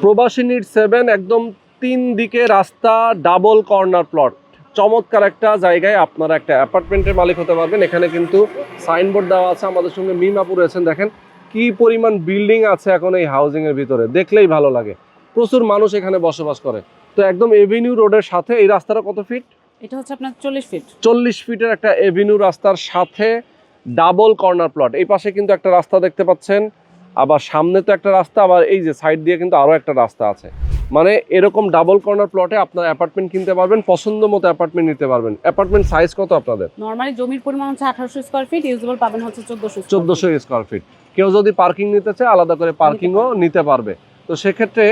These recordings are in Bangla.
প্রবাসী নিট 7 একদম 3 দিকে রাস্তা, ডাবল কর্নার প্লট, চমৎকার একটা জায়গায় আপনারা একটা অ্যাপার্টমেন্টের মালিক হতে পারবেন। এখানে কিন্তু সাইনবোর্ড দেওয়া আছে, আমাদের সঙ্গে মিমাপুর রয়েছেন, দেখেন কি পরিমাণ বিল্ডিং আছে এখন এই হাউজিং এর ভিতরে, দেখলেই ভালো লাগে। প্রচুর মানুষ এখানে বসবাস করে। তো একদম এভিনিউ রোডের সাথে এই রাস্তাটা কত ফিট? এটা হচ্ছে আপনার 40 ফিট। 40 ফিটের একটা এভিনিউ রাস্তার সাথে ডাবল কর্নার প্লট। এই পাশে কিন্তু একটা রাস্তা দেখতে পাচ্ছেন, আবার সামনে তো একটা রাস্তা, আবার এই যে সাইড দিয়ে কিন্তু আরো একটা রাস্তা আছে। মানে এরকম ডাবল কর্নার প্লটে আপনার অ্যাপার্টমেন্ট কিনতে পারবেন, পছন্দ মতো অ্যাপার্টমেন্ট নিতে পারবেন। অ্যাপার্টমেন্ট সাইজ কত আপনাদের? নরমালি জমির পরিমাণ হচ্ছে 1800 স্কয়ার ফিট, ইউজেবল পাবেন হচ্ছে 1400 স্কয়ার ফিট। কেউ যদি পার্কিং নিতে চায় আলাদা করে পার্কিংও নিতে পারবে। তো সেক্ষেত্রে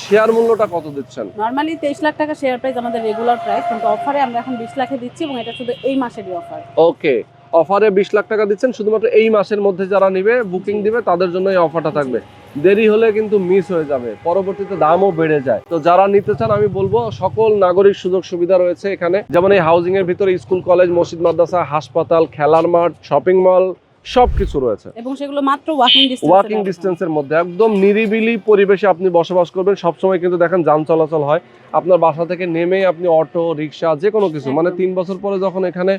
শেয়ার মূল্যটা কত দিচ্ছেন? নরমালি 23 লাখ টাকা শেয়ার প্রাইস আমাদের রেগুলার প্রাইস, কিন্তু অফারে আমরা এখন 20 লাখে দিচ্ছি এবং এটা শুধু এই মাসেরই অফার। ওকে, অফারে 20 লাখ টাকা দিচ্ছেন, শুধুমাত্র এই মাসের মধ্যে যারা নিবে বুকিং দিবে তাদের জন্য এই অফারটা থাকবে। দেরি হলে কিন্তু মিস হয়ে যাবে, পরবর্তীতে দামও বেড়ে যায়। তো যারা নিতে চান আমি বলবো সকল নাগরিক সুযোগ সুবিধা রয়েছে এখানে, যেমন এই হাউজিং এর ভিতরে স্কুল, কলেজ, মসজিদ, মাদ্রাসা, হাসপাতাল, খেলার মাঠ, শপিং মল সবকিছু রয়েছে এবং সেগুলো মাত্র ওয়াকিং ডিস্টেন্সের মধ্যে, একদম নিরিবিলি পরিবেশে আপনি বসবাস করবেন। সবসময় কিন্তু দেখেন যান চলাচল হয়, আপনার বাসা থেকে নেমেই আপনি অটো, রিক্সা, যে কোনো কিছু, মানে 3 বছর পরে যখন এখানে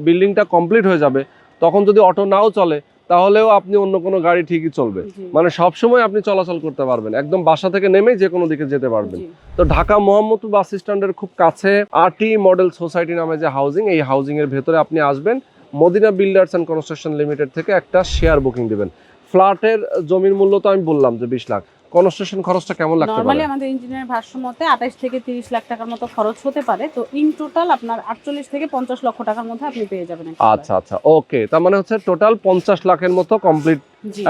বিল্ডিংটা কমপ্লিট হয়ে যাবে তখন যদি অটো নাও চলে তাহলেও আপনি অন্য কোনো গাড়ি ঠিকই চলবে। মানে সবসময় আপনি চলাচল করতে পারবেন, একদম বাসা থেকে নেমেই যে কোনো দিকে যেতে পারবেন। তো ঢাকা মোহাম্মদপুর বাস স্ট্যান্ডের খুব কাছে আরটি মডেল সোসাইটি নামে যে হাউজিং, এই হাউজিং এর ভেতরে আপনি আসবেন, Madina builders and construction limited থেকে একটা শেয়ার বুকিং দিবেন। ফ্ল্যাটের জমির মূল্য তো আমি বললাম যে 20 লাখ, কনস্ট্রাকশন খরচটা কেমন লাগতে পারে? নরমালি আমাদের ইঞ্জিনিয়ার ভাষ্য মতে 28 থেকে 30 লাখ টাকার মতো খরচ হতে পারে। তো ইন টোটাল আপনার 48 থেকে 50 লক্ষ টাকার মধ্যে আপনি পেয়ে যাবেন। আচ্ছা আচ্ছা, ওকে, তার মানে হচ্ছে টোটাল 50 লাখের মতো কমপ্লিট,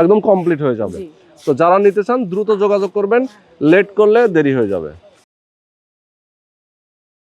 একদম কমপ্লিট হয়ে যাবে। তো যারা নিতে চান দ্রুত যোগাযোগ করবেন, লেট করলে দেরি হয়ে যাবে।